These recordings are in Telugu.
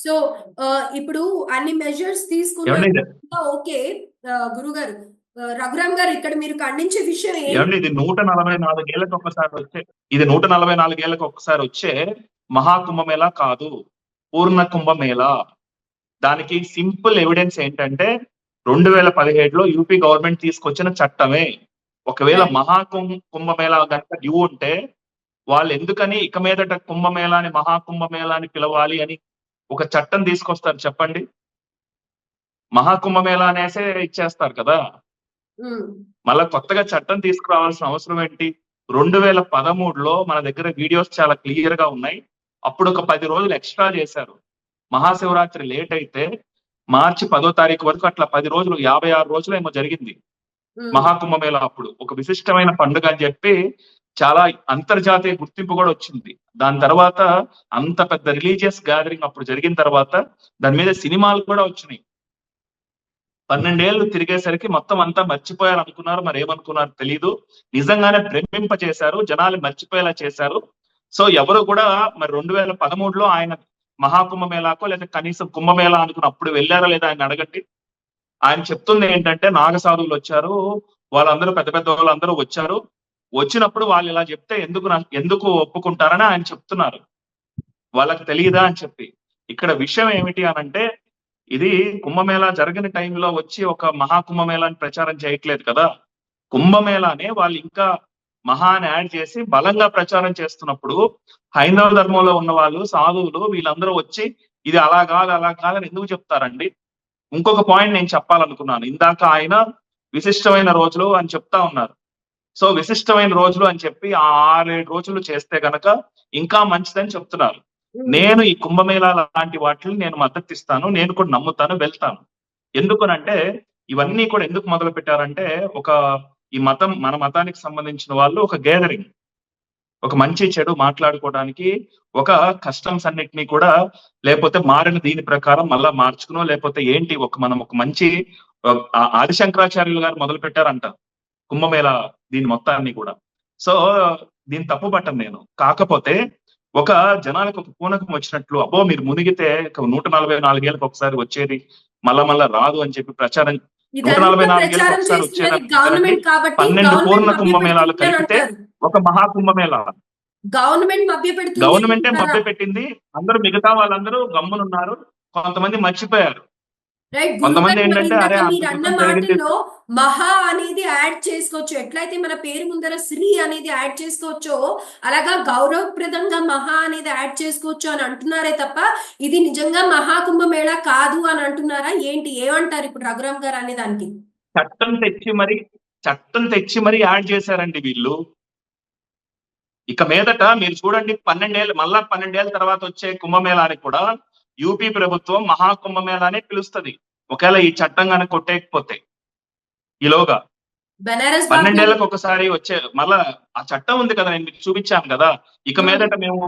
సో ఇప్పుడు అన్ని మెజర్స్ తీసుకున్నా ఏమండి ఓకే. గురుగారు, రఘురామ్ గారు, ఇక్కడ మీరు ఖండించే విషయం ఏమండి ఇది 144 ఏళ్ళకి ఒక్కసారి వచ్చే ఇది 144 ఏళ్ళకి ఒక్కసారి వచ్చే మహాకుంభమేళా కాదు, పూర్ణ కుంభమేళా. దానికి సింపుల్ ఎవిడెన్స్ ఏంటంటే 2017లో యూపీ గవర్నమెంట్ తీసుకొచ్చిన చట్టమే. ఒకవేళ కుంభమేళా కనుక డ్యూ ఉంటే వాళ్ళు ఎందుకని ఇక మీదట కుంభమేళాని మహాకుంభమేళా అని పిలవాలి అని ఒక చట్టం తీసుకొస్తారు చెప్పండి? మహాకుంభమేళా అనేసే ఇచ్చేస్తారు కదా. మళ్ళా కొత్తగా చట్టం తీసుకురావాల్సిన అవసరం ఏంటి? 2013లో మన దగ్గర వీడియోస్ చాలా క్లియర్ గా ఉన్నాయి. అప్పుడు ఒక 10 రోజులు ఎక్స్ట్రా చేశారు. మహాశివరాత్రి లేట్ అయితే మార్చి 10వ తారీఖు వరకు అట్లా 10 రోజులు 56 రోజులు ఏమో జరిగింది మహాకుంభమేళా. అప్పుడు ఒక విశిష్టమైన పండుగ అని చెప్పి చాలా అంతర్జాతీయ గుర్తింపు కూడా వచ్చింది. దాని తర్వాత అంత పెద్ద రిలీజియస్ గ్యాదరింగ్ అప్పుడు జరిగిన తర్వాత దాని మీద సినిమాలు కూడా వచ్చినాయి. 12 ఏళ్ళు తిరిగేసరికి మొత్తం అంతా మర్చిపోయారు అనుకున్నారు, మరి ఏమనుకున్నారు తెలీదు. నిజంగానే భ్రమింప చేశారు, జనాలు మర్చిపోయేలా చేశారు. సో ఎవరు కూడా మరి 2013లో ఆయన మహాకుంభమేళాకో లేదా కనీసం కుంభమేళా అనుకున్న అప్పుడు వెళ్ళారా లేదా ఆయన అడగండి. ఆయన చెప్తుంది ఏంటంటే నాగసాధువులు వచ్చారు, వాళ్ళందరూ పెద్ద పెద్ద వాళ్ళందరూ వచ్చారు, వచ్చినప్పుడు వాళ్ళు ఇలా చెప్తే ఎందుకు ఒప్పుకుంటారని ఆయన చెప్తున్నారు. వాళ్ళకి తెలియదా అని చెప్పి. ఇక్కడ విషయం ఏమిటి అనంటే ఇది కుంభమేళా జరిగిన టైంలో వచ్చి ఒక మహాకుంభమేళాని ప్రచారం చేయట్లేదు కదా. కుంభమేళానే వాళ్ళు ఇంకా మహాని యాడ్ చేసి బలంగా ప్రచారం చేస్తున్నప్పుడు హైందవ ధర్మంలో ఉన్న వాళ్ళు సాధువులు వీళ్ళందరూ వచ్చి ఇది అలా కాదని ఎందుకు చెప్తారండి? ఇంకొక పాయింట్ నేను చెప్పాలనుకున్నాను. ఇందాక ఆయన విశిష్టమైన రోజులు అని చెప్తా ఉన్నారు. సో విశిష్టమైన రోజులు అని చెప్పి 6-7 రోజులు చేస్తే గనక ఇంకా మంచిదని చెప్తున్నారు. నేను ఈ కుంభమేళా లాంటి వాటిని నేను మద్దతు ఇస్తాను, నేను కూడా నమ్ముతాను, వెళ్తాను. ఎందుకనంటే ఇవన్నీ కూడా ఎందుకు మొదలు పెట్టారంటే ఈ మతం, మన మతానికి సంబంధించిన వాళ్ళు ఒక గ్యాదరింగ్, ఒక మంచి చెడు మాట్లాడుకోవడానికి, ఒక కస్టమ్స్ అన్నిటినీ కూడా లేకపోతే మారిన దీని ప్రకారం మళ్ళా మార్చుకునో లేకపోతే ఏంటి మనం ఒక మంచి ఆదిశంకరాచార్యులు గారు మొదలు పెట్టారంట కుంభమేళా దీని మొత్తాన్ని కూడా. సో దీన్ని తప్పు పట్టను నేను. కాకపోతే ఒక జనాలకు ఒక పూనకం వచ్చినట్లు అబ్బో మీరు మునిగితే 144 ఏళ్ళకి ఒకసారి వచ్చేది మళ్ళా రాదు అని చెప్పి ప్రచారం 144 ఏళ్ళకి ఒకసారి వచ్చేది 12 పూర్ణ కుంభమేళాలు కలిపితే ఒక మహాకుంభమేళా. గవర్నమెంటే మభ్య పెట్టింది. అందరూ మిగతా వాళ్ళందరూ గమ్మునున్నారు, కొంతమంది మర్చిపోయారు. కొంతమంది ఏంటంటే అరే మాటల్లో మహా అనేది యాడ్ చేసుకోవచ్చు, ఎట్లయితే మన పేరు ముందర శ్రీ అనేది యాడ్ చేసుకోవచ్చో అలాగా గౌరవప్రదంగా మహా అనేది యాడ్ చేసుకోవచ్చు అని అంటున్నారే తప్ప ఇది నిజంగా మహాకుంభమేళా కాదు అని అంటున్నారా ఏంటి? ఏమంటారు ఇప్పుడు రఘురామ్ గారు అనే దానికి? చట్టం తెచ్చి మరి యాడ్ చేశారండి వీళ్ళు. ఇక మీదట మీరు చూడండి 12 ఏళ్ళ తర్వాత వచ్చే కుంభమేళానికి కూడా యూపీ ప్రభుత్వం మహాకుంభమేళానే పిలుస్తుంది, ఒకవేళ ఈ చట్టం కనుక కొట్టేయకపోతే. ఈలోగా 12 ఏళ్ళకి ఒకసారి వచ్చే మళ్ళా ఆ చట్టం ఉంది కదా, నేను మీకు చూపించాను కదా. ఇక మీదట మేము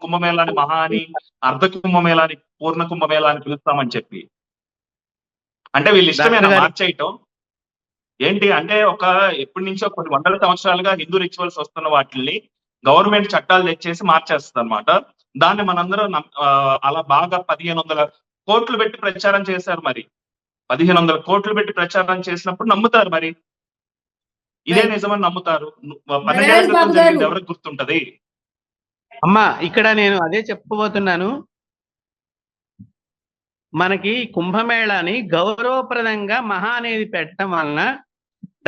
కుంభమేళాని మహా అని, అర్ధ కుంభమేళాని పూర్ణ కుంభమేళా అని పిలుస్తామని చెప్పి. అంటే వీళ్ళు ఇష్టమేనా మార్చేయటం? ఏంటి అంటే ఎప్పటి నుంచో కొన్ని వందల సంవత్సరాలుగా హిందూ రిచువల్స్ వస్తున్న వాటిని గవర్నమెంట్ చట్టాలు తెచ్చేసి మార్చేస్తుంది అనమాట. దాన్ని మనందరం అలా బాగా 1500 కోట్లు పెట్టి ప్రచారం చేశారు. మరి 1500 కోట్లు పెట్టి ప్రచారం చేసినప్పుడు నమ్ముతారు. మరి ఇదే నిజమని నమ్ముతారు. 12 ఏళ్ల క్రితం జరిగింది ఎవరికి గుర్తుంటది? అమ్మా ఇక్కడ నేను అదే చెప్పబోతున్నాను. మనకి కుంభమేళాని గౌరవప్రదంగా మహా అనేది పెట్టడం వలన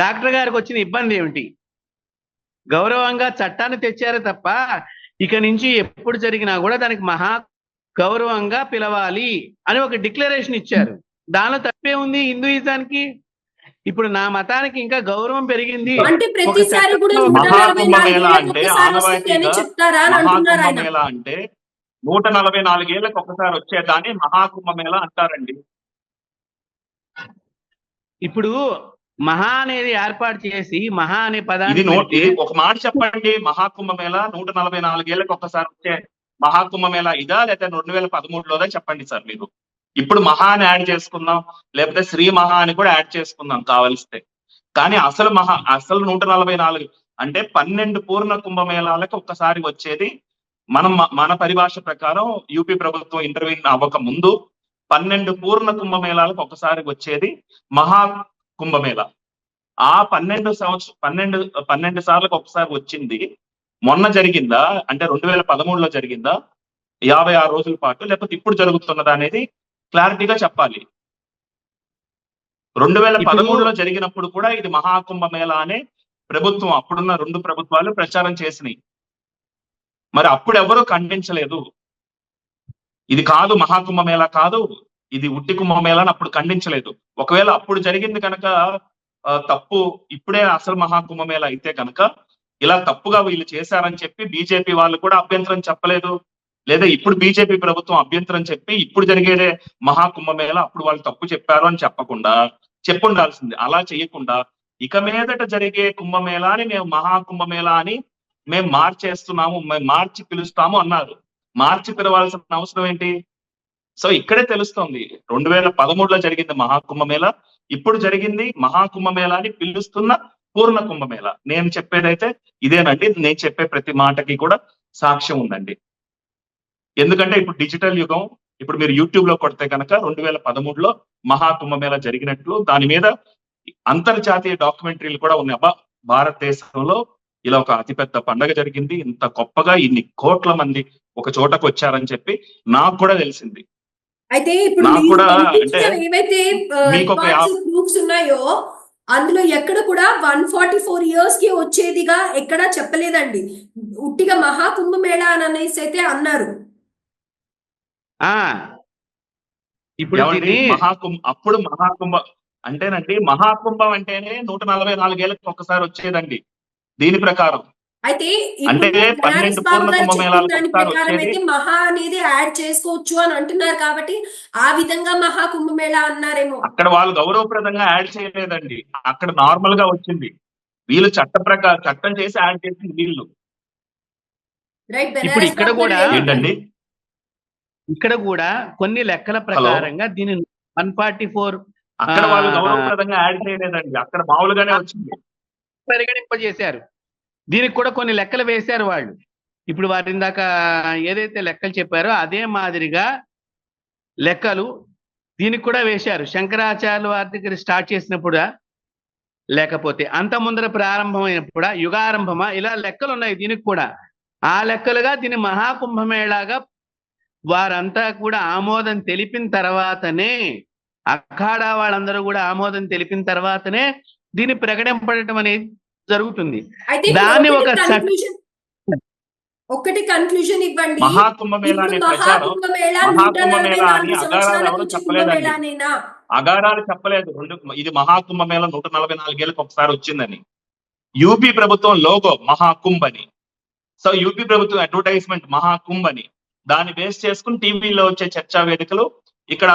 డాక్టర్ గారికి వచ్చిన ఇబ్బంది ఏమిటి? గౌరవంగా చట్టాన్ని తెచ్చారు తప్ప ఇక నుంచి ఎప్పుడు జరిగినా కూడా దానికి మహా గౌరవంగా పిలవాలి అని ఒక డిక్లరేషన్ ఇచ్చారు. దానిలో తప్పే ఉంది హిందూయిజానికి? ఇప్పుడు నా మతానికి ఇంకా గౌరవం పెరిగింది. మహాకుంభమేళా అంటే మహాకుంభమేళా అంటే 144 ఏళ్ళకి ఒకసారి వచ్చేదాన్ని మహాకుంభమేళా అంటారండి. ఇప్పుడు మహా అనేది ఏర్పాటు చేసి మహా అనే పదాన్ని ఒక మాట చెప్పండి, మహాకుంభమేళా 144 ఏళ్ళకి ఒకసారి వచ్చే మహాకుంభమేళా ఇదా లేదా 2013లోదా చెప్పండి సార్ మీరు. ఇప్పుడు మహా అని యాడ్ చేసుకుందాం, లేకపోతే శ్రీ మహా అని కూడా యాడ్ చేసుకుందాం కావలిస్తే. కానీ అసలు 144 అంటే 12 పూర్ణ కుంభమేళాలకు ఒక్కసారి వచ్చేది మన పరిభాష ప్రకారం యూపీ ప్రభుత్వం ఇంటర్వ్యూన్ అవ్వక ముందు 12 పూర్ణ కుంభమేళాలకు ఒకసారి వచ్చేది మహా కుంభమేళ. ఆ 12 సార్లకు ఒకసారి వచ్చింది మొన్న జరిగిందా, అంటే 2013లో జరిగిందా, 56 రోజుల పాటు, లేకపోతే ఇప్పుడు జరుగుతున్నదా అనేది క్లారిటీగా చెప్పాలి. 2013లో జరిగినప్పుడు కూడా ఇది మహాకుంభమేళ అనే ప్రభుత్వం, అప్పుడున్న 2 ప్రభుత్వాలు ప్రచారం చేసినాయి. మరి అప్పుడు ఎవరూ ఖండించలేదు. ఇది కాదు మహాకుంభమేళ కాదు, ఇది ఉట్టి కుంభమేళ అని అప్పుడు ఖండించలేదు. ఒకవేళ అప్పుడు జరిగింది కనుక తప్పు, ఇప్పుడే అసలు మహాకుంభమేళ అయితే కనుక ఇలా తప్పుగా వీళ్ళు చేశారని చెప్పి బీజేపీ వాళ్ళు కూడా అభ్యంతరం చెప్పలేదు. లేదా ఇప్పుడు బీజేపీ ప్రభుత్వం అభ్యంతరం చెప్పి ఇప్పుడు జరిగేదే మహాకుంభమేళ, అప్పుడు వాళ్ళు తప్పు చెప్పారు అని చెప్పకుండా చెప్పుండాల్సింది. అలా చేయకుండా ఇక మీదట జరిగే కుంభమేళాని మేము మహాకుంభమేళ అని మేము మార్చేస్తున్నాము, మేము మార్చి పిలుస్తాము అన్నారు. మార్చి పిలవాల్సిన అవసరం ఏంటి? సో ఇక్కడే తెలుస్తోంది 2013లో జరిగింది మహాకుంభమేళ, ఇప్పుడు జరిగింది మహాకుంభమేళ అని పిలుస్తున్న పూర్ణ కుంభమేళ. నేను చెప్పేదైతే ఇదేనండి. నేను చెప్పే ప్రతి మాటకి కూడా సాక్ష్యం ఉందండి. ఎందుకంటే ఇప్పుడు డిజిటల్ యుగం. ఇప్పుడు మీరు యూట్యూబ్ లో కొడితే కనుక 2013లో మహాకుంభమేళ జరిగినట్లు దాని మీద అంతర్జాతీయ డాక్యుమెంటరీలు కూడా ఉన్నాయి. భారతదేశంలో ఇలా ఒక అతిపెద్ద పండగ జరిగింది, ఇంత గొప్పగా ఇన్ని కోట్ల మంది ఒక చోటకు వచ్చారని చెప్పి నాకు కూడా తెలిసింది. అయితే ఇప్పుడు నాకు కూడా అంటే ఏవైతే ప్రూఫ్స్ ఉన్నాయో అందులో ఎక్కడ కూడా 144 ఇయర్స్ కి వచ్చేదిగా ఎక్కడా చెప్పలేదండి. ఉట్టిగా మహాకుంభమేళ అని అనేసి అయితే అన్నారు. ఇప్పుడు అప్పుడు మహాకుంభ అంటేనండి, మహాకుంభం అంటేనే 144 ఏళ్ళకి ఒకసారి వచ్చేదండి దీని ప్రకారం. అయితే అంటే 12 పూర్ణ కుంభమేళాలకు ఒకసారి వచ్చేది మహా అనేది యాడ్ చేసుకోవచ్చు అని అంటున్నారు కాబట్టి ఆ విధంగా మహా కుంభమేళ అన్నారేమో. అక్కడ వాళ్ళు గౌరవప్రదంగా యాడ్ చేయలేదండి, అక్కడ నార్మల్ గా వచ్చింది. వీళ్ళు చట్టం చేసి యాడ్ చేసింది వీళ్ళు. ఇప్పుడు ఇక్కడ కూడా ఏంటండి, ఇక్కడ కూడా కొన్ని లెక్కల ప్రకారంగా దీని 144 అక్కడ వాళ్ళు గౌరవప్రదంగా యాడ్ చేయలేదండి, అక్కడ మామూలుగానే వచ్చింది, పరిగణింపజేశారు. దీనికి కూడా కొన్ని లెక్కలు వేశారు వాళ్ళు. ఇప్పుడు వారి ఇందాక ఏదైతే లెక్కలు చెప్పారో అదే మాదిరిగా లెక్కలు దీనికి కూడా వేశారు. శంకరాచార్యుల వారి దగ్గర స్టార్ట్ చేసినప్పుడా, లేకపోతే అంత ముందర ప్రారంభమైనప్పుడా, యుగారంభమా, ఇలా లెక్కలు ఉన్నాయి దీనికి కూడా. ఆ లెక్కలుగా దీని మహాకుంభమేళాగా వారంతా కూడా ఆమోదం తెలిపిన తర్వాతనే, అఖాడా వాళ్ళందరూ కూడా ఆమోదం తెలిపిన తర్వాతనే దీన్ని ప్రకటింపడటం అనేది జరుగుతుంది. దాన్ని ఒకటి కన్క్లూజన్ ఇవ్వండి. మహాకుంభమేళ అనే ప్రచారం మహాకుంభమేళ అని అగారాలు ఎవరు చెప్పలేదండి, అగారాలు చెప్పలేదు. ఇది మహాకుంభమేళ 144 ఏళ్ళకి ఒకసారి వచ్చిందని. యూపీ ప్రభుత్వం లోగో మహాకుంభ్ అని, సో యూపీ ప్రభుత్వం అడ్వర్టైజ్మెంట్ మహాకుంభ్ అని, దాన్ని బేస్ చేసుకుని టీవీలో వచ్చే చర్చా వేదికలు ఇక్కడ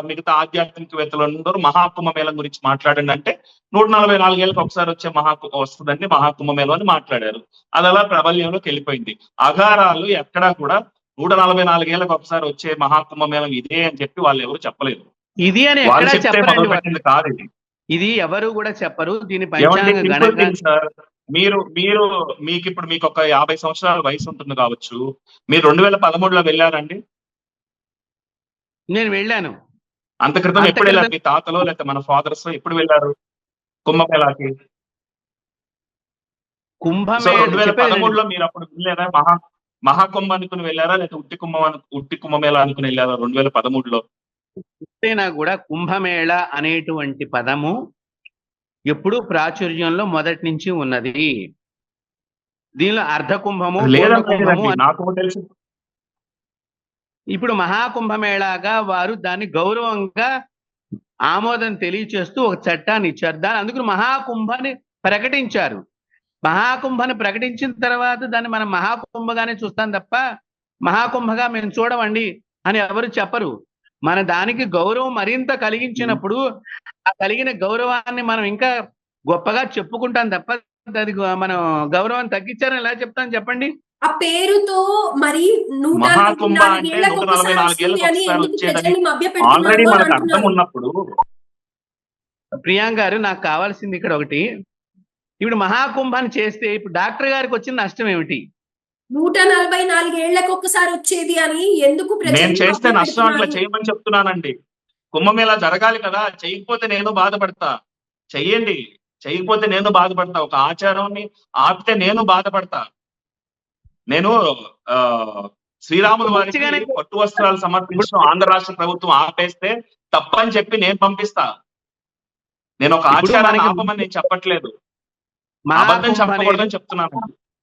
మిగతా ఆధ్యాత్మికవేత్తలు అందరూ మహాకుంభమేళం గురించి మాట్లాడండి అంటే 144 ఏళ్ళకి ఒకసారి వచ్చే వస్తుందండి మహాకుంభమేళం అని మాట్లాడారు. అది అలా ప్రాబల్యంలోకి వెళ్ళిపోయింది. అగారాలు ఎక్కడా కూడా 144 ఏళ్ళకి ఒకసారి వచ్చే మహాకుంభమేళం ఇదే అని చెప్పి వాళ్ళు ఎవరు చెప్పలేదు. ఇది అని మొదలుపెట్టింది కాదు ఇది. ఇది ఎవరు కూడా చెప్పరు. దీని సార్ మీకు ఇప్పుడు మీకు ఒక 50 సంవత్సరాల వయసు ఉంటుంది కావచ్చు. మీరు 2013లో వెళ్ళారండి? నేను వెళ్ళాను. అంత క్రితం ఎప్పుడు వెళ్ళారు? మీ తాతలో లేకపోతే మన ఫాదర్స్ ఎప్పుడు వెళ్ళారు కుంభమేళాకి? 2013లో మీరు అప్పుడు వెళ్ళారా? మహాకుంభ అనుకుని వెళ్ళారా, లేకపోతే ఉట్టి కుంభమేళ అనుకుని వెళ్ళారా 2013లో? అయినా కూడా కుంభమేళ అనేటువంటి పదము ఎప్పుడు ప్రాచుర్యంలో మొదటి నుంచి ఉన్నది. దీనిలో అర్ధ కుంభము నాకు తెలుసు. ఇప్పుడు మహాకుంభమేళాగా వారు దాన్ని గౌరవంగా ఆమోదం తెలియచేస్తూ ఒక చట్టాన్ని ఇచ్చారు. అందుకు మహాకుంభని ప్రకటించారు. మహాకుంభని ప్రకటించిన తర్వాత దాన్ని మనం మహాకుంభగానే చూస్తాం తప్ప మహాకుంభగా మేము చూడమండి అని ఎవరు చెప్పరు. మన దానికి గౌరవం మరింత కలిగించినప్పుడు ఆ కలిగిన గౌరవాన్ని మనం ఇంకా గొప్పగా చెప్పుకుంటాం తప్ప దానికి మనం గౌరవం తగ్గించారని ఎలా చెప్తాం చెప్పండి? ఆ పేరుతో మరి మహాకుంభ అంటే 144 ఏళ్ళకి ఒకసారి వచ్చేదని ఆల్రెడీ మనకు అర్థం ఉన్నప్పుడు. ప్రియాంక గారు, నాకు కావాల్సింది ఇక్కడ ఒకటి. ఇప్పుడు మహాకుంభాన్ని చేస్తే ఇప్పుడు డాక్టర్ గారికి వచ్చిన నష్టం ఏమిటి? 144 ఏళ్లకు ఒక్కసారి వచ్చేది అని ఎందుకు నేను ప్రజలు చేస్తే మభ్య నష్టం అట్లా పెడుతున్నారు? చేయమని చెప్తున్నానండి. కుంభమేళా జరగాలి కదా, చేయకపోతే నేను బాధపడతా. చెయ్యండి, చేయకపోతే నేను బాధపడతా. ఒక ఆచారాన్ని ఆపితే నేను బాధపడతా. నేను ఆ శ్రీరాముల వారికి మంచిగానే పట్టు వస్త్రాలు సమర్పించడం ఆంధ్ర రాష్ట్ర ప్రభుత్వం ఆపేస్తే తప్పని చెప్పి నేను పంపిస్తా. నేను ఒక ఇప్పుడు ఆచారాన్ని మనకి ఆపమని నేను చెప్పట్లేదు, అబద్ధం మహాకుంభ అనేది చెప్పకూడదని చెప్తున్నాను.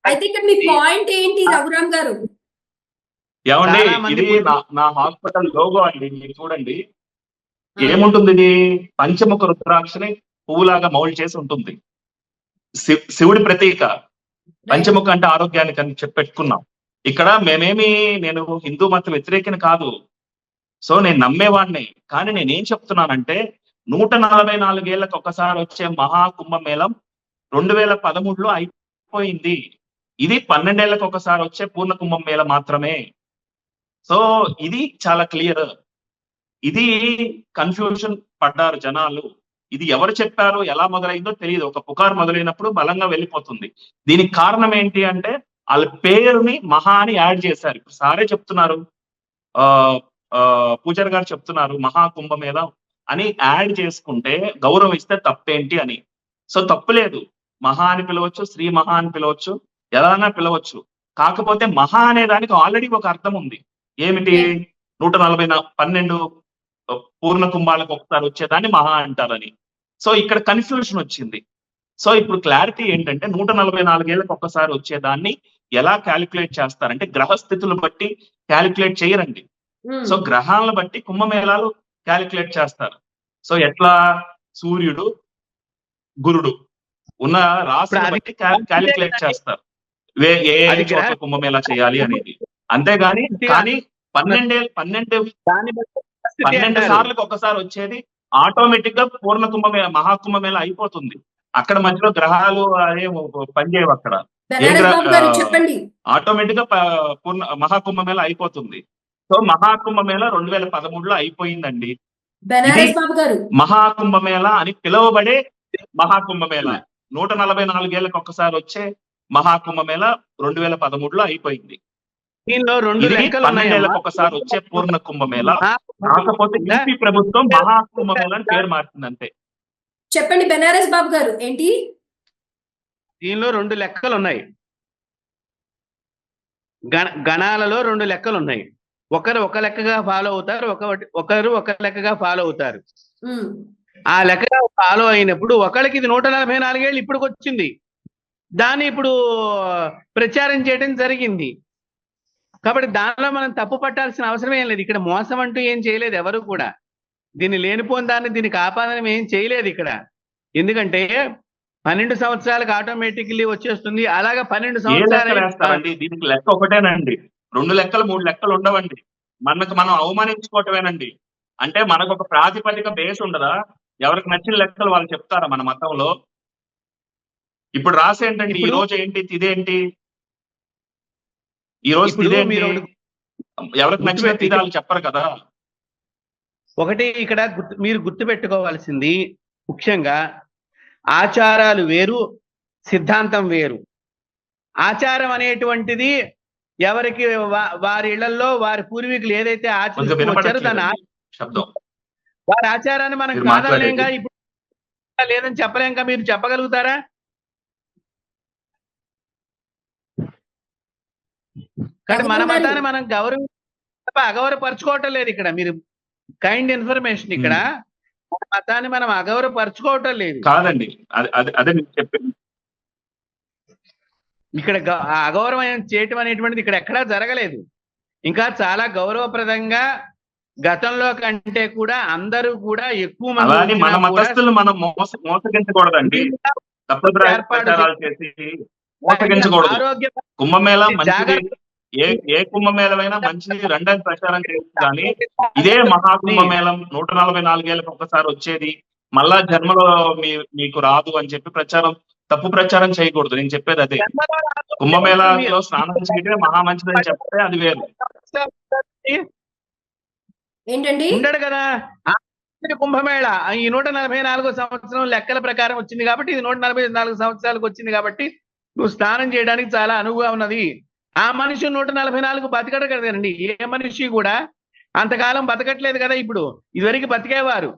అయితే ఇక్కడ మీ పాయింట్ ఏంటి రఘురామ్ గారు? ఏమండి, చాలా మంది ఇది నా హాస్పిటల్ లోగో అండి, మీరు చూడండి. ఏముంటుంది ఇది? పంచముఖ రుద్రాక్షని పువ్వులాగా మౌల్డ్ చేసి ఉంటుంది. శివుడి ప్రతీక. పంచముఖ అంటే ఆరోగ్యానికి అని చెప్పి పెట్టుకున్నాం. ఇక్కడ నేను హిందూ మత వ్యతిరేకిని కాదు. సో నేను నమ్మేవాడిని. కానీ నేనేం చెప్తున్నానంటే 144 ఏళ్లకు ఒకసారి వచ్చే మహాకుంభమేళం 2013లో అయిపోయింది. ఇది 12 ఏళ్లకు ఒకసారి వచ్చే పూర్ణ కుంభమేళ మాత్రమే. సో ఇది చాలా క్లియర్. ఇది కన్ఫ్యూజన్ పడ్డారు జనాలు. ఇది ఎవరు చెప్పారు, ఎలా మొదలైందో తెలియదు. ఒక పుకారు మొదలైనప్పుడు బలంగా వెళ్ళిపోతుంది. దీనికి కారణం ఏంటి అంటే వాళ్ళ పేరుని మహా అని యాడ్ చేశారు. ఇప్పుడు సారే చెప్తున్నారు, పూజారి గారు చెప్తున్నారు మహాకుంభమేళ అని యాడ్ చేసుకుంటే గౌరవం ఇస్తే తప్పేంటి అని. సో తప్పు లేదు, మహా అని పిలవచ్చు, శ్రీ మహా అని పిలవచ్చు, ఎలానా పిలవచ్చు. కాకపోతే మహా అనే దానికి ఆల్రెడీ ఒక అర్థం ఉంది. ఏమిటి? 112 పూర్ణ కుంభాలకు ఒకసారి వచ్చేదాన్ని మహా అంటారని. సో ఇక్కడ కన్ఫ్యూషన్ వచ్చింది. సో ఇప్పుడు క్లారిటీ ఏంటంటే 144 ఏళ్ళకి ఒక్కసారి వచ్చేదాన్ని ఎలా క్యాలిక్యులేట్ చేస్తారంటే గ్రహస్థితులు బట్టి క్యాలిక్యులేట్ చేయరండి. సో గ్రహాలను బట్టి కుంభమేళాలు క్యాలిక్యులేట్ చేస్తారు. సో ఎట్లా? సూర్యుడు, గురుడు ఉన్న రాశులను బట్టి క్యాలిక్యులేట్ చేస్తారు ఏ చోట కుంభమేళా చేయాలి అనేది. అంతేగాని కానీ 12 సార్లకు ఒకసారి వచ్చేది ఆటోమేటిక్ గా పూర్ణ కుంభమేళ మహాకుంభమేళ అయిపోతుంది. అక్కడ మధ్యలో గ్రహాలు అదే పనిచేయవు. అక్కడ ఆటోమేటిక్ గా పూర్ణ మహాకుంభమేళ అయిపోతుంది. సో మహాకుంభమేళ 2013లో అయిపోయిందండి. మహాకుంభమేళ అని పిలువబడే మహాకుంభమేళ 144 ఏళ్ళకి ఒకసారి వచ్చే మహాకుంభమేళ 2013లో అయిపోయింది. 12 ఏళ్ళకి ఒకసారి వచ్చే పూర్ణ కుంభమేళ. కాకపోతే యూపీ ప్రభుత్వం మహాకుంభమేళ అని పేరు మార్చింది అంతే. చెప్పండి బెనారస్ బాబు గారు, ఏంటి దీనిలో 2 లెక్కలు ఉన్నాయి. గణాలలో 2 లెక్కలు ఉన్నాయి. ఒకరు ఒక లెక్కగా ఫాలో అవుతారు, ఒకరు ఒక లెక్కగా ఫాలో అవుతారు. ఆ లెక్కగా ఫాలో అయినప్పుడు ఒకళ్ళకి ఇది 144 ఏళ్ళు ఇప్పుడు వచ్చింది. దాన్ని ఇప్పుడు ప్రచారం చేయడం జరిగింది. కాబట్టి దానిలో మనం తప్పు పట్టాల్సిన అవసరం ఏం లేదు. ఇక్కడ మోసం అంటూ ఏం చేయలేదు ఎవరు కూడా. దీన్ని లేనిపోని దాన్ని దీనికి ఆపాదనం ఏం చేయలేదు ఇక్కడ. ఎందుకంటే 12 సంవత్సరాలకు ఆటోమేటిక్లీ వచ్చేస్తుంది. అలాగా 12 సంవత్సరాలు దీనికి లెక్క ఒకటేనండి. 2 లెక్కలు 3 లెక్కలు ఉండవండి. మనం అవమానించుకోవటమేనండి. అంటే మనకు ఒక ప్రాతిపదిక బేస్ ఉండదా? ఎవరికి నచ్చిన లెక్కలు వాళ్ళు చెప్తారా మన మతంలో? ఇప్పుడు రాసేంటండి, ఈ రోజు ఏంటి, తిదేంటి, ఈ రోజు తిదేంటి, ఎవరికి నచ్చిన తిదాలు చెప్పరు కదా. ఒకటి ఇక్కడ మీరు గుర్తు పెట్టుకోవాల్సింది ముఖ్యంగా ఆచారాలు వేరు, సిద్ధాంతం వేరు. ఆచారం అనేటువంటిది ఎవరికి వారి ఇళ్లలో వారి పూర్వీకులు ఏదైతే ఆచరించారో దాని శబ్దం వారి ఆచారాన్ని మనం కాదలేంగా, ఇప్పుడు లేదని చెప్పలేంగా. మీరు చెప్పగలుగుతారా? కానీ మన మతాన్ని మనం అగౌరవపరచుకోవటం లేదు ఇక్కడ. మీరు కైండ్ ఇన్ఫర్మేషన్, ఇక్కడ మన మతాన్ని మనం అగౌరవపరచుకోవటం లేదు కాదండి. అదే చెప్పింది. ఇక్కడ అగౌరవం చేయటం అనేటువంటిది ఇక్కడ ఎక్కడా జరగలేదు. ఇంకా చాలా గౌరవప్రదంగా గతంలో కంటే కూడా అందరూ కూడా ఎక్కువ మంది మన మతస్థులు మనం మోసగించకూడదండి. ఏర్పాటు చేసి మోసగించకూడదు. కుంభమేళ మంచిది, ఏ కుంభమేళమైనా మంచిది, రెండని ప్రచారం చేయొచ్చు. కానీ ఇదే మహాకుంభమేళం 144 ఏళ్ళకి ఒకసారి వచ్చేది, మళ్ళా జన్మలో మీకు రాదు అని చెప్పి తప్పు ప్రచారం చేయకూడదు. నేను చెప్పేది అదే. కుంభమేళలో స్నానం చేయడమే మహా మంచిదని చెప్తే అది వేరు. ఏంటండి ఉండడు కదా కుంభమేళ. ఈ 144 సంవత్సరం లెక్కల ప్రకారం వచ్చింది కాబట్టి, ఇది 144 సంవత్సరాలకు వచ్చింది కాబట్టి నువ్వు స్నానం చేయడానికి చాలా అనువుగా ఉన్నది ఆ మనిషి 144 బతకడు కదండి. ఏ మనిషి కూడా అంతకాలం బతకట్లేదు కదా. ఇప్పుడు ఇదివరకు బతికేవారు,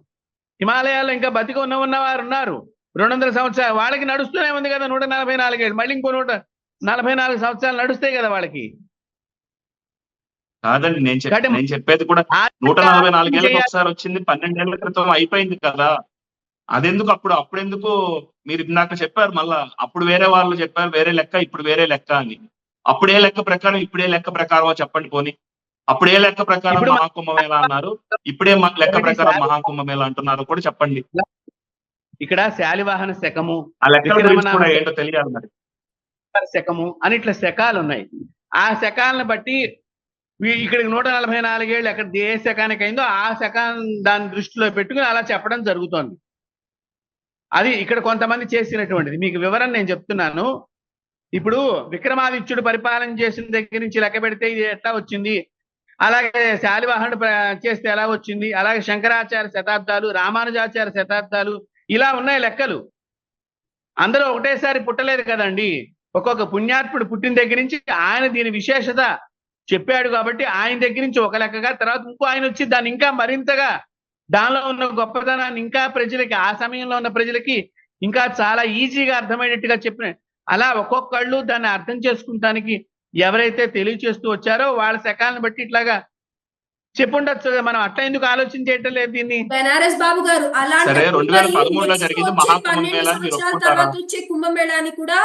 హిమాలయాల్లో ఇంకా బతికి ఉన్నవారు ఉన్నారు. 200 సంవత్సరాలు వాళ్ళకి నడుస్తూనే ఉంది కదా. 144 ఏళ్ళు మళ్ళీ ఇంకో 144 సంవత్సరాలు నడుస్తాయి కదా వాళ్ళకి. కాదండి, నేను చెప్పేది కూడా 144 ఏళ్ళకి ఒకసారి వచ్చింది, 12 ఏళ్ల క్రితం అయిపోయింది కదా. అదెందుకు అప్పుడెందుకు మీరు ఇందాక చెప్పారు, మళ్ళా అప్పుడు వేరే వాళ్ళు చెప్పారు వేరే లెక్క, ఇప్పుడు వేరే లెక్క అని. అప్పుడే లెక్క ప్రకారం ఇప్పుడే లెక్క ప్రకారం చెప్పండి పోనీ. అప్పుడే లెక్క ప్రకారం మహాకుంభమేళ అన్నారు, ఇప్పుడే లెక్క ప్రకారం మహాకుంభమేళ అంటున్నారు కూడా చెప్పండి. ఇక్కడ శాలివాహన శకము, ఆ లెక్కల గురించి కూడా ఏంటో తెలియాలి మరి. శకము అని ఇట్లా శకాలు ఉన్నాయి. ఆ శకాలను బట్టి ఇక్కడికి 144 ఏళ్ళు ఎక్కడ ఏ శకానికి అయిందో ఆ శకాన్ని దాన్ని దృష్టిలో పెట్టుకుని అలా చెప్పడం జరుగుతోంది. అది ఇక్కడ కొంతమంది చేసినటువంటిది. మీకు వివరణ నేను చెప్తున్నాను. ఇప్పుడు విక్రమాదిత్యుడు పరిపాలన చేసిన దగ్గర నుంచి లెక్క పెడితే ఇది ఎట్లా వచ్చింది, అలాగే శాలివాహనుడు చేస్తే ఎలా వచ్చింది, అలాగే శంకరాచార్య శతాబ్దాలు, రామానుజాచార్య శతాబ్దాలు, ఇలా ఉన్నాయి లెక్కలు. అందరూ ఒకటేసారి పుట్టలేదు కదండి. ఒక్కొక్క పుణ్యాత్ముడు పుట్టిన దగ్గర నుంచి ఆయన దీని విశేషత చెప్పాడు కాబట్టి ఆయన దగ్గర నుంచి ఒక లెక్కగా, తర్వాత ఇంకో ఆయన వచ్చి దాన్ని ఇంకా మరింతగా దానిలో ఉన్న గొప్పతనాన్ని ఇంకా ప్రజలకి, ఆ సమయంలో ఉన్న ప్రజలకి ఇంకా చాలా ఈజీగా అర్థమయ్యేట్టుగా చెప్పిన, అలా ఒక్కొక్కళ్ళు దాన్ని అర్థం చేసుకుంటానికి ఎవరైతే తెలియచేస్తూ వచ్చారో వాళ్ళ శకాలను బట్టి ఇట్లాగా చెప్పుండొచ్చు. మనం అట్లా ఎందుకు ఆలోచన చేయటం లేదు దీన్ని? బెనారస్ బాబు గారు, సరే 2013లో జరిగింది మహాకుంభమేళా అని మీరు ఒప్పుకుంటారా? తర్వాత వచ్చే కుంభమేళాని కూడా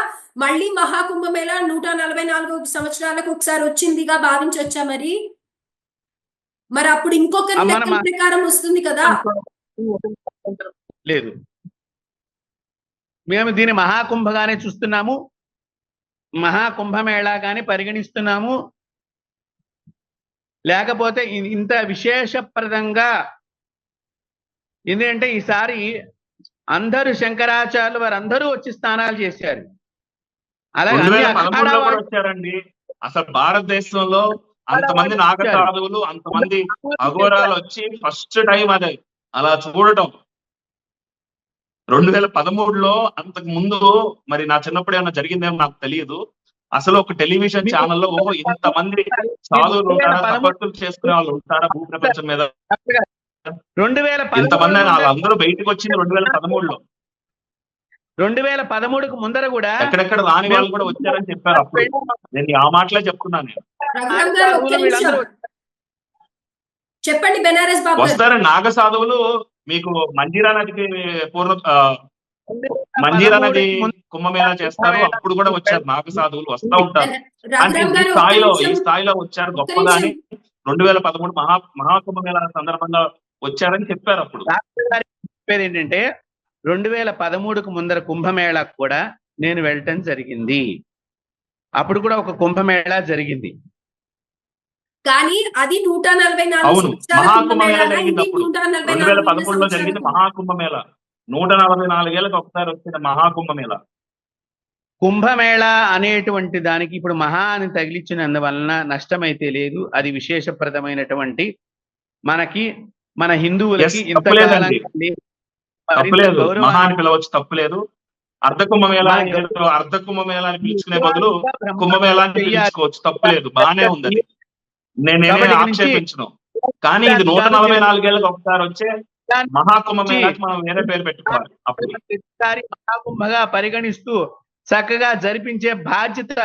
మళ్ళీ మహాకుంభమేళా 144 సంవత్సరాలకు ఒకసారి వచ్చిందిగా భావించవచ్చా? మరి అప్పుడు ఇంకొక లెక్కల ప్రకారం వస్తుంది కదా. లేదు, మేము దీన్ని మహాకుంభగానే చూస్తున్నాము, మహాకుంభమేళాగానే పరిగణిస్తున్నాము. లేకపోతే ఇంత విశేషప్రదంగా, ఎందుకంటే ఈసారి అందరూ శంకరాచార్యులు వారందరూ వచ్చి స్నానాలు చేశారు. అలాగే 2013లో కూడా వచ్చారండి. అసలు భారతదేశంలో అంతమంది నాగసాధువులు, అంతమంది అఘోరాలు వచ్చి ఫస్ట్ టైం అది అలా చూడటం 2013లో. అంతకు ముందు మరి నా చిన్నప్పుడు ఏమన్నా జరిగిందేమో నాకు తెలియదు. అసలు ఒక టెలివిజన్ ఛానల్లో ఇంతమంది సాధువులు ఉంటారా, తపస్సులు చేసుకునే వాళ్ళు ఉంటారా భూప్రపంచం మీద, 2013 ఇంతమంది వాళ్ళందరూ బయటకు వచ్చింది 2013లో. 2013కు ముందర కూడా ఎక్కడెక్కడ రాని వాళ్ళు కూడా వచ్చారని చెప్పారు. అప్పుడు నేను ఆ మాటలే చెప్తున్నాను. చెప్పండి బెనారస్ బాబు. వస్తారు నాగ సాధువులు. మీకు మంజీరా నదికి మంజీరా నది కుంభమేళా చేస్తారు, అప్పుడు కూడా వచ్చారు నాగ సాధువులు, వస్తూ ఉంటారు. అంటే ఈ స్థాయిలో వచ్చారు గొప్పగా అని 2013 మహాకుంభమేళా సందర్భంగా వచ్చారని చెప్పారు. అప్పుడు చెప్పేది ఏంటంటే 2013కు ముందర కుంభమేళాకు కూడా నేను వెళ్ళటం జరిగింది. అప్పుడు కూడా ఒక కుంభమేళా జరిగింది. కానీ అది 144 అవును, మహాకుంభమేళా జరిగింది. అప్పుడు 2013లో జరిగింది మహాకుంభమేళా. 144 ఏళ్ళకి ఒకసారి వచ్చిన మహాకుంభమేళా. కుంభమేళా అనేటువంటి దానికి ఇప్పుడు మహా అని తగిలించినందువలన నష్టమైతే లేదు. అది విశేషప్రదమైనటువంటి మనకి, మన హిందువులకి తప్పులేదు, మహా అని పిలవచ్చు, తప్పులేదు. అర్ధ కుంభమేళా అని పిలుచుకునే బదులు కుంభమేళా అని పిలుచుకోవచ్చు, తప్పులేదు, బానే ఉంది. నేనేమే ఆక్షేపించను. కానీ ఇది 144 ఏళ్ళకి ఒకసారి వచ్చే మహాకుంభమేళాకి మనం వేరే పేరు పెట్టుకోవాలి. అప్పుడు మహాకుంభగా పరిగణిస్తూ చక్కగా జరిపించే బాధ్యత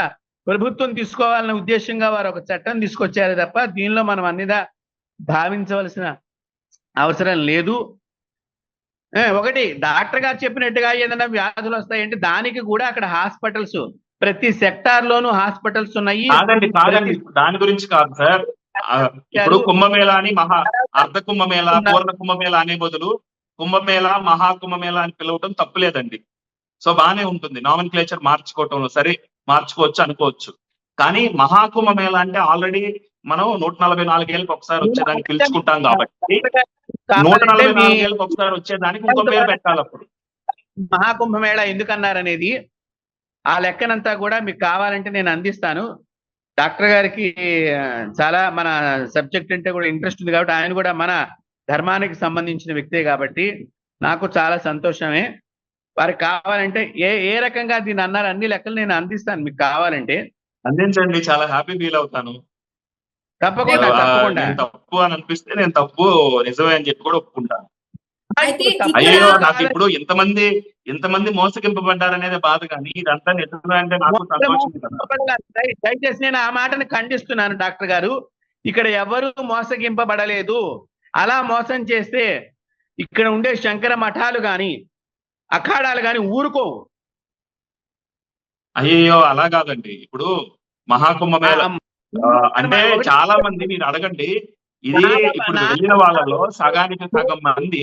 ప్రభుత్వం తీసుకోవాలనే ఉద్దేశంగా వారు ఒక చట్టం తీసుకొచ్చారు తప్ప దీనిలో మనం అన్నిదా భావించవలసిన అవసరం లేదు. ఒకటి, డాక్టర్ గారు చెప్పినట్టుగా ఏదైనా వ్యాధులు వస్తాయంటే దానికి కూడా అక్కడ హాస్పిటల్స్, ప్రతి సెక్టార్ లోనూ హాస్పిటల్స్ ఉన్నాయి. కాదండి, దాని గురించి కాదు సార్. ఇప్పుడు కుంభమేళా అని అర్ధ కుంభమేళా, పూర్ణ కుంభమేళా అనే బదులు కుంభమేళా మహాకుంభమేళా అని పిలవటం తప్పులేదండి. సో బానే ఉంటుంది నామినిక్లేచర్ మార్చుకోవటంలో, సరే మార్చుకోవచ్చు అనుకోవచ్చు. కానీ మహాకుంభమేళా అంటే ఆల్రెడీ మనం 144 ఏళ్ళకి ఒకసారి వచ్చేదాన్ని పిలుచుకుంటాం కాబట్టి 144 ఏళ్ళకి ఒకసారి వచ్చేదానికి ఇంకో పేరు పెట్టాలి. అప్పుడు మహాకుంభమేళా ఎందుకన్నారనేది ఆ లెక్కనంతా కూడా మీకు కావాలంటే నేను అందిస్తాను. డాక్టర్ గారికి చాలా మన సబ్జెక్ట్ అంటే కూడా ఇంట్రెస్ట్ ఉంది కాబట్టి, ఆయన కూడా మన ధర్మానికి సంబంధించిన వ్యక్తే కాబట్టి నాకు చాలా సంతోషమే. వారికి కావాలంటే ఏ రకంగా దీన్ని అన్నారు అన్ని లెక్కలు నేను అందిస్తాను మీకు కావాలంటే. అందించండి, చాలా హ్యాపీ ఫీల్ అవుతాను. తప్పకుండా తప్పకుండా. నేను తప్పు అని అనిపిస్తే నేను తప్పు నిజమే అని చెప్పి కూడా ఒప్పుకుంటాను. అయితే అయ్యో నాకు ఇప్పుడు ఇంతమంది మోసగింపబడ్డారనేది బాధ, కానీ ఇదంతా నిజమే అంటే నాకు సంతోషం కదా. దయచేసి నేను ఆ మాటను ఖండిస్తున్నాను డాక్టర్ గారు. ఇక్కడ ఎవరు మోసగింపబడలేదు. అలా మోసం చేస్తే ఇక్కడ ఉండే శంకర మఠాలు గాని అఖాడాలు గాని ఊరుకోవు. అయ్యో అలా కాదండి. ఇప్పుడు మహాకుంభమేళ అంటే చాలా మంది మీరు అడగండి, ఇది ఇప్పుడు వెళ్ళిన వాళ్ళలో సగానికి సగం మంది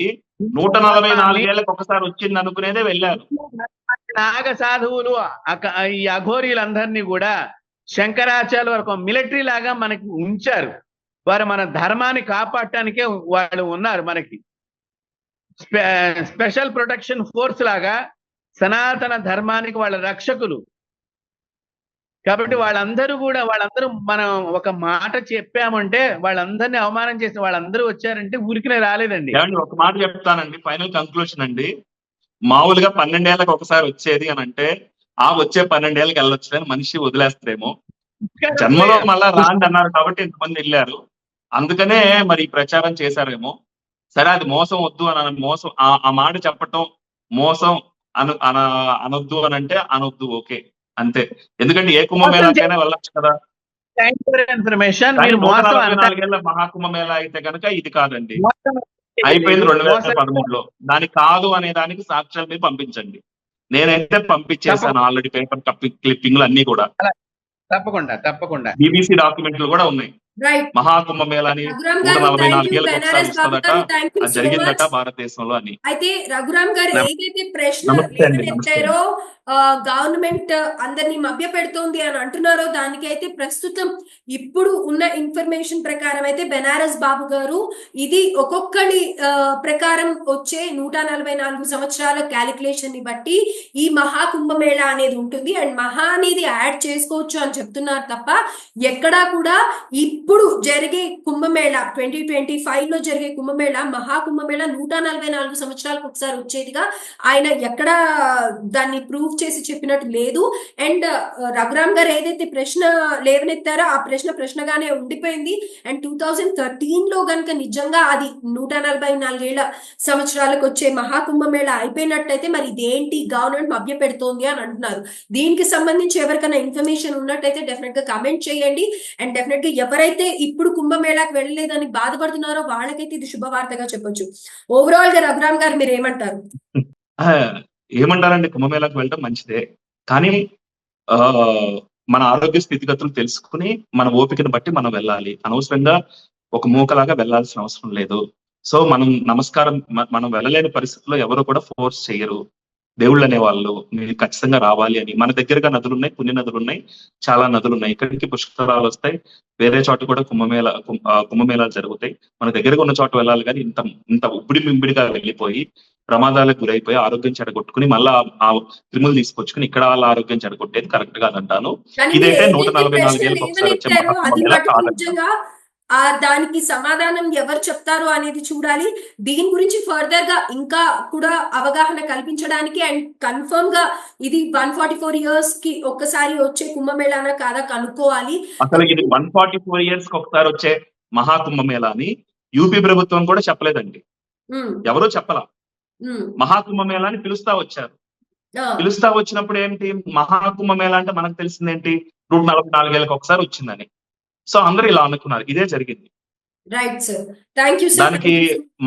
144 ఏళ్ళకి ఒకసారి వచ్చింది అనుకునేదే వెళ్ళారు. నాగ సాధువులు ఈ అఘోరీలందరినీ కూడా శంకరాచార్య వరకు మిలిటరీ లాగా మనకి ఉంచారు. వారు మన ధర్మాన్ని కాపాడటానికే వాళ్ళు ఉన్నారు. మనకి స్పెషల్ ప్రొటెక్షన్ ఫోర్స్ లాగా సనాతన ధర్మానికి వాళ్ళ రక్షకులు. కాబట్టి వాళ్ళందరూ మనం ఒక మాట చెప్పామంటే వాళ్ళందరినీ అవమానం చేసి వాళ్ళందరూ వచ్చారంటే ఊరికినే రాలేదండి. ఒక మాట చెప్తానండి, ఫైనల్ కంక్లూషన్ అండి. మామూలుగా 12 ఏళ్ళకి ఒకసారి వచ్చేది అని అంటే ఆ వచ్చే 12 ఏళ్ళకి వెళ్ళొచ్చు అని మనిషి వదిలేస్తారేమో. జన్మలో మళ్ళా రాండి అన్నారు కాబట్టి ఇంతమంది వెళ్ళారు. అందుకనే మరి ప్రచారం చేశారేమో. సరే, అది మోసం వద్దు అని మోసం ఆ మాట చెప్పటం మోసం అనొద్దు అని అంటే అనొద్దు, ఓకే అంతే. ఎందుకంటే ఏ కుంభమేళాకైనా వెళ్ళొచ్చు కదా. ఇన్ఫర్మేషన్ 144 ఏళ్ళ మహాకుంభమేళా అయితే కనుక ఇది కాదండి, అయిపోయింది 2013లో. దానికి కాదు అనే దానికి సాక్ష్యాలు మీరు పంపించండి. నేనైతే పంపించేసాను ఆల్రెడీ, పేపర్ క్లిప్పింగ్లు అన్ని కూడా. తప్పకుండా BBC డాక్యుమెంట్లు కూడా ఉన్నాయి. మహాకుంభమేళాని 144 ఏళ్ళకి ఒకసారి వస్తుందట, అది జరిగిందట భారతదేశంలో అని. అయితే రఘురామ్ గారు ఏదైతే ప్రశ్న లేవనెత్తారో గవర్నమెంట్ అందరినీ మభ్య పెడుతోంది అని అంటున్నారో దానికైతే ప్రస్తుతం ఇప్పుడు ఉన్న ఇన్ఫర్మేషన్ ప్రకారం అయితే బెనారస్ బాబు గారు ఇది ఒక్కొక్కడి ప్రకారం వచ్చే 144 సంవత్సరాల క్యాలిక్యులేషన్ ని బట్టి ఈ మహాకుంభమేళ అనేది ఉంటుంది అండ్ మహా అనేది యాడ్ చేసుకోవచ్చు అని చెప్తున్నారు తప్ప ఎక్కడా కూడా ఇప్పుడు జరిగే కుంభమేళ 2025 లో జరిగే కుంభమేళ మహాకుంభమేళ 144 సంవత్సరాలకు ఒకసారి వచ్చేదిగా ఆయన ఎక్కడ దాన్ని ప్రూవ్ చేసి చెప్పినట్టు లేదు. అండ్ రఘురామ్ గారు ఏదైతే ప్రశ్న లేవనెత్తారో ఆ ప్రశ్నగానే ఉండిపోయింది. అండ్ 2013 లో గనుక నిజంగా అది 144 సంవత్సరాలకు వచ్చే మహాకుంభమేళ అయిపోయినట్టయితే మరి ఇదేంటి గవర్నమెంట్ మభ్య పెడుతోంది అని అంటున్నారు. దీనికి సంబంధించి ఎవరికైనా ఇన్ఫర్మేషన్ ఉన్నట్టయితే డెఫినెట్ గా కమెంట్ చేయండి. అండ్ డెఫినెట్ గా ఎవరైతే ఇప్పుడు కుంభమేళాకి వెళ్ళలేదని బాధపడుతున్నారో వాళ్ళకైతే ఇది శుభవార్తగా చెప్పొచ్చు. ఓవరాల్ గా రఘురామ్ గారు మీరు ఏమంటారు? ఏమంటారండి, కుంభమేళాకు వెళ్ళడం మంచిదే, కానీ మన ఆరోగ్య స్థితిగతులు తెలుసుకుని మన ఓపికను బట్టి మనం వెళ్ళాలి. అనవసరంగా ఒక మూకలాగా వెళ్లాల్సిన అవసరం లేదు. సో మనం వెళ్ళలేని పరిస్థితుల్లో ఎవరు కూడా ఫోర్స్ చేయరు. దేవుళ్ళు అనేవాళ్ళు మీరు ఖచ్చితంగా రావాలి అని. మన దగ్గరగా నదులు ఉన్నాయి, పుణ్య నదులు ఉన్నాయి, చాలా నదులు ఉన్నాయి. ఇక్కడికి పుష్కరాలు వస్తాయి. వేరే చోట కూడా కుంభమేళాలు జరుగుతాయి. మన దగ్గరగా ఉన్న చోట వెళ్ళాలి, కానీ ఇంత మింబిడిగా వెళ్ళిపోయి ప్రమాదాలకు గురైపోయి ఆరోగ్యం చెడగొట్టుకుని మళ్ళా ఆ క్రిములు తీసుకొచ్చుకుని ఇక్కడ వాళ్ళ ఆరోగ్యం చెడగొట్టేది కరెక్ట్ కాదంటాను. ఇదైతే 144 ఏళ్ళకి ఒకసారి వచ్చే మహాకుంభమేళా కాదండి. దానికి సమాధానం ఎవరు చెప్తారు అనేది చూడాలి. దీని గురించి ఫర్దర్ గా ఇంకా కూడా అవగాహన కల్పించడానికి అండ్ కన్ఫర్మ్ గా ఇది 144 years కి ఒక్కసారి వచ్చే కుంభమేళానా కాదా కనుక్కోవాలి. అసలు ఇది 144 years కి ఒకసారి వచ్చే మహాకుంభమేళా అని యూపీ ప్రభుత్వం కూడా చెప్పలేదండి, ఎవరూ చెప్పలా. మహాకుంభమేళా అని పిలుస్తా వచ్చారు. పిలుస్తా వచ్చినప్పుడు ఏంటి, మహాకుంభమేళా అంటే మనకు తెలిసింది ఏంటి, 144 ఏళ్ళకి ఒకసారి వచ్చిందని. సో అందరూ ఇలా అనుకున్నారు, ఇదే జరిగింది. Right sir, thank you sir. దానికి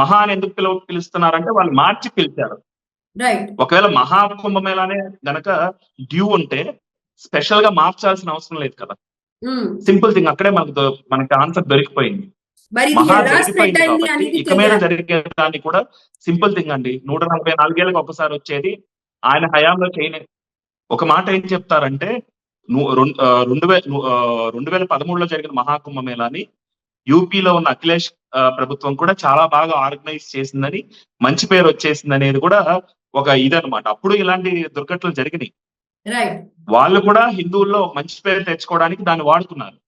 మహా అని ఎందుకు పిలుస్తున్నారంటే వాళ్ళు మార్చి పిలిచారు. రైట్, ఒకవేళ మహాకుంభమేళానే గనక డ్యూ ఉంటే స్పెషల్ గా మార్చాల్సిన అవసరం లేదు కదా. సింపుల్ థింగ్, అక్కడే మనకి ఆన్సర్ దొరికిపోయింది. మహా జరిగిపోయింది కాబట్టి ఇక మీద జరిగేదాన్ని కూడా సింపుల్ థింగ్ అండి. 144 ఏళ్ళకి ఒకసారి వచ్చేది ఆయన హయాంలో చేయలేదు. ఒక మాట ఏం చెప్తారంటే 2013లో జరిగిన మహాకుంభమేళాని యూపీలో ఉన్న అఖిలేష్ ప్రభుత్వం కూడా చాలా బాగా ఆర్గనైజ్ చేసిందని, మంచి పేరు వచ్చేసింది అనేది కూడా ఒక ఇదనమాట. అప్పుడు ఇలాంటి దుర్ఘటనలు జరిగినాయి. వాళ్ళు కూడా హిందువుల్లో మంచి పేరు తెచ్చుకోవడానికి దాన్ని వాడుకున్నారు.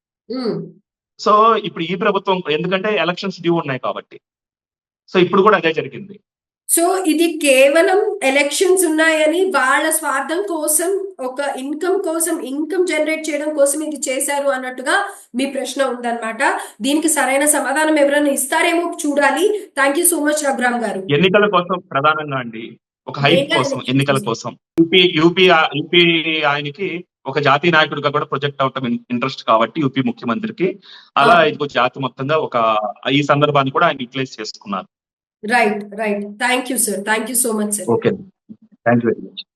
సో ఇప్పుడు ఈ ప్రభుత్వం ఎందుకంటే ఎలక్షన్స్ డ్యూ ఉన్నాయి కాబట్టి, సో ఇప్పుడు కూడా అదే జరిగింది. సో ఇది కేవలం ఎలక్షన్స్ ఉన్నాయని వాళ్ళ స్వార్థం కోసం, ఒక ఇన్కమ్ జనరేట్ చేయడం కోసం ఇది చేశారు అన్నట్టుగా మీ ప్రశ్న ఉందన్నమాట. దీనికి సరైన సమాధానం ఎవరైనా ఇస్తారేమో చూడాలి. Thank you so much Raghuram గారు. ఎన్నికల కోసం ప్రధానంగా అండి, ఒక హైప్ కోసం, ఎన్నికల కోసం యూపీ ఆయనకి ఒక జాతీయ నాయకుడిగా కూడా ప్రొజెక్ట్ అవటం ఇంట్రెస్ట్ కాబట్టి యూపీ ముఖ్యమంత్రికి అలా ఇదిగో జాతి మొత్తంగా ఒక ఈ సందర్భాన్ని కూడా ఆయన యూటిలైజ్ చేసుకున్నారు. Right. Thank you sir. Thank you so much sir. Okay, thank you very much.